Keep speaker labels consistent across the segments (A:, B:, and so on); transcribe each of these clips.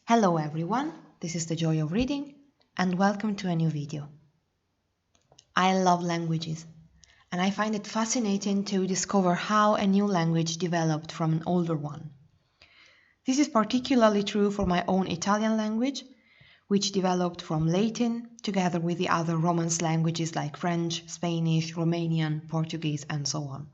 A: Hello everyone, this is the Joy of Reading and welcome to a new video. I love languages and I find it fascinating to discover how a new language developed from an older one. This is particularly true for my own Italian language, which developed from Latin together with the other Romance languages like French, Spanish, Romanian, Portuguese and so on.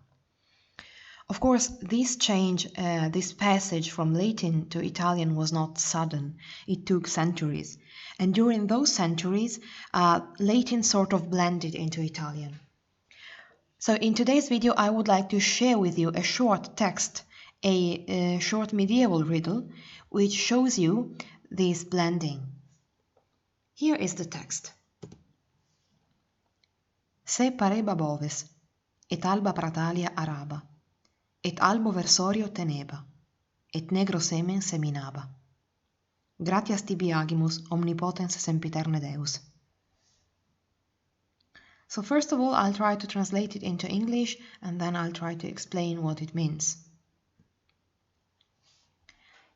A: Of course, this change, this passage from Latin to Italian was not sudden. It took centuries. And during those centuries, Latin sort of blended into Italian. So in today's video, I would like to share with you a short text, a short medieval riddle, which shows you this blending. Here is the text. Se pareba boves, et alba pratalia araba, et albo versorio teneba, et negro semen seminaba. Gratias tibi agimus omnipotens sempiterne Deus. So first of all, I'll try to translate it into English and then I'll try to explain what it means.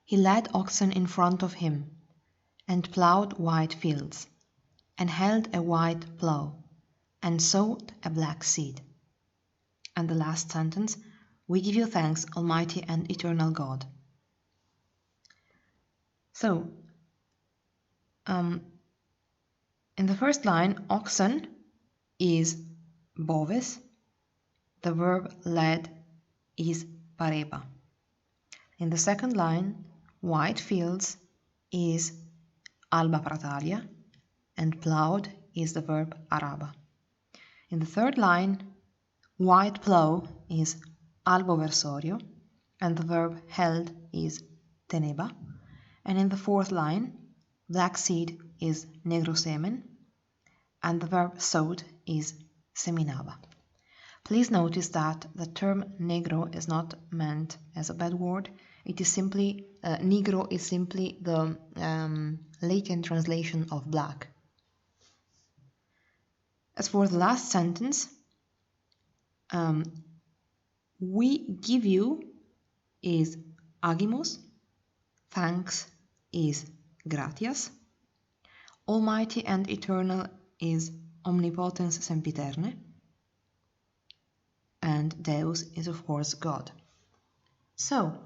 A: He led oxen in front of him and plowed wide fields and held a white plough and sowed a black seed. And the last sentence, we give you thanks, Almighty and Eternal God. So, in the first line, oxen is boves. The verb led is pareba. In the second line, white fields is alba pratalia, and plowed is the verb araba. In the third line, white plough is albo versorio, and the verb held is teneba. And in the fourth line, black seed is negro semen, and the verb sowed is seminaba. Please notice that the term negro is not meant as a bad word. It is simply, negro is simply the Latin translation of black. As for the last sentence, we give you is agimus, thanks is gratias, almighty and eternal is omnipotens sempiterne, and Deus is of course God. So,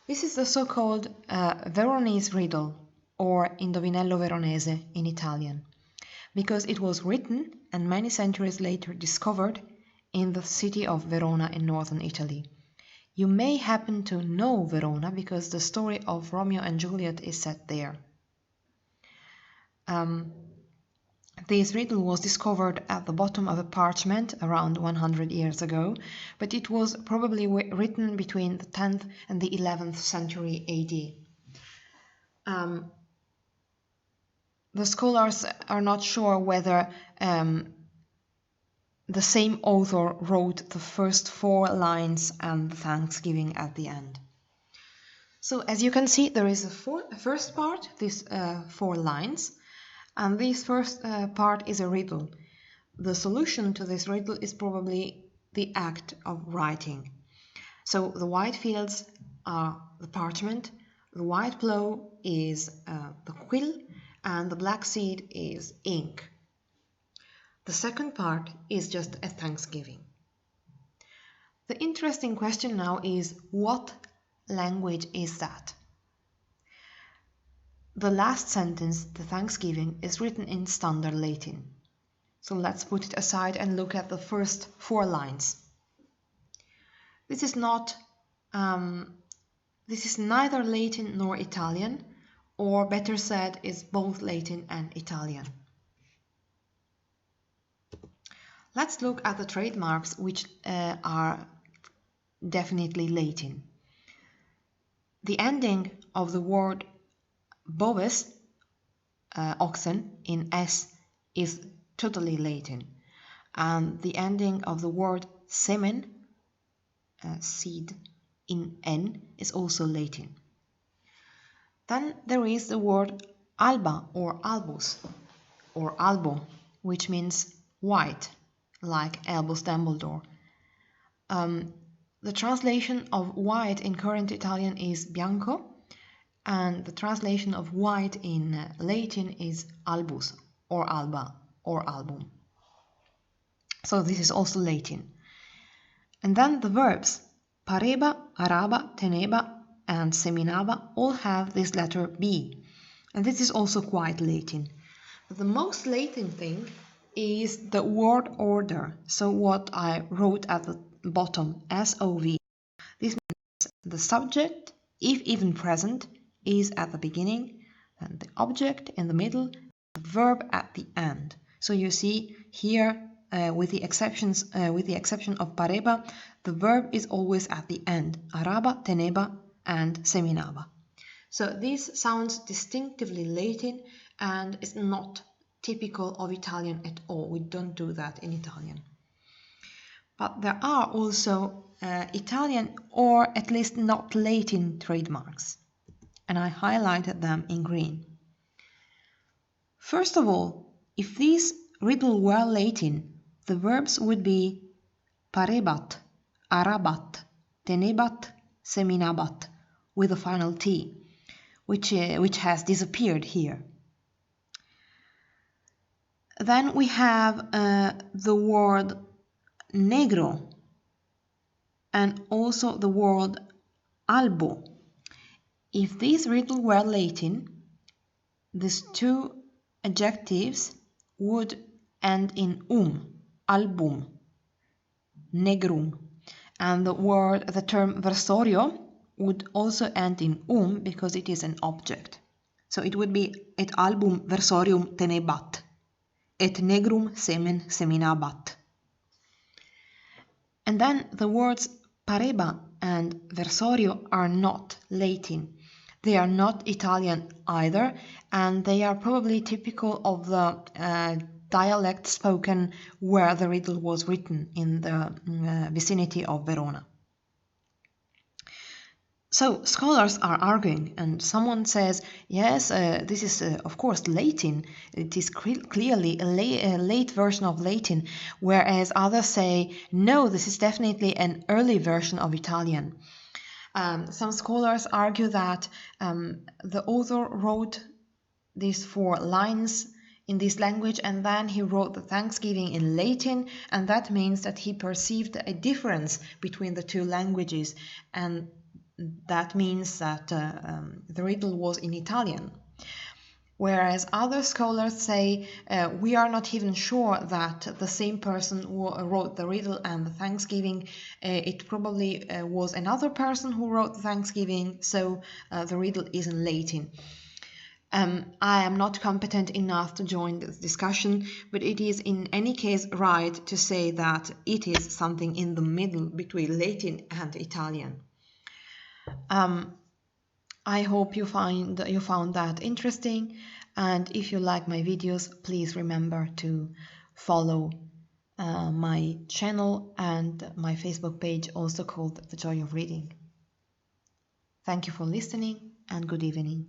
A: this is the so-called Veronese riddle, or Indovinello Veronese in Italian, because it was written and many centuries later discovered in the city of Verona in northern Italy. You may happen to know Verona because the story of Romeo and Juliet is set there. This riddle was discovered at the bottom of a parchment around 100 years ago, but it was probably written between the 10th and the 11th century AD. The scholars are not sure whether the same author wrote the first 4 lines and the thanksgiving at the end. So as you can see, there is a first part, these 4 lines, and this first part is a riddle. The solution to this riddle is probably the act of writing. So the white fields are the parchment, the white plough is the quill, and the black seed is ink. The second part is just a thanksgiving. The interesting question now is, what language is that? The last sentence, the thanksgiving, is written in standard Latin. So let's put it aside and look at the first 4 lines. This is neither Latin nor Italian, or better said, is both Latin and Italian. Let's look at the trademarks, which are definitely Latin. The ending of the word boves, oxen, in S is totally Latin, and the ending of the word semen, seed, in N is also Latin. Then there is the word alba or albus or albo, which means white, like Albus Dumbledore. The translation of white in current Italian is bianco, and the translation of white in Latin is albus or alba or album. So this is also Latin. And then the verbs pareba, araba, teneba, and seminaba all have this letter B. And this is also quite Latin. But the most Latin thing is the word order. So what I wrote at the bottom, SOV. This means the subject, if even present, is at the beginning, and the object in the middle, the verb at the end. So you see here, with the exception of pareba, the verb is always at the end. Araba, teneba, and seminaba. So this sounds distinctively Latin and is not typical of Italian at all. We don't do that in Italian. But there are also Italian or at least not Latin trademarks, and I highlighted them in green. First of all, if this riddle were Latin, the verbs would be parebat, arabat, tenebat, seminabat, with a final T, which has disappeared here. Then we have the word negro and also the word albo. If this riddle were Latin, these two adjectives would end in album, negrum, and the term versorio would also end in because it is an object. So it would be et album versorium tenebat, et negrum semen seminabat. And then the words pareba and versorio are not Latin. They are not Italian either, and they are probably typical of the dialect spoken where the riddle was written in the vicinity of Verona. So scholars are arguing, and someone says, yes, this is of course Latin. It is clearly a late version of Latin, whereas others say, no, this is definitely an early version of Italian. Some scholars argue that the author wrote these 4 lines in this language and then he wrote the Thanksgiving in Latin, and that means that he perceived a difference between the 2 languages, and that means that the riddle was in Italian. Whereas other scholars say we are not even sure that the same person who wrote the riddle and the Thanksgiving, it probably was another person who wrote the Thanksgiving, so the riddle is in Latin. I am not competent enough to join this discussion, but it is in any case right to say that it is something in the middle between Latin and Italian. I hope you found that interesting, and if you like my videos, please remember to follow my channel and my Facebook page, also called The Joy of Reading. Thank you for listening, and good evening.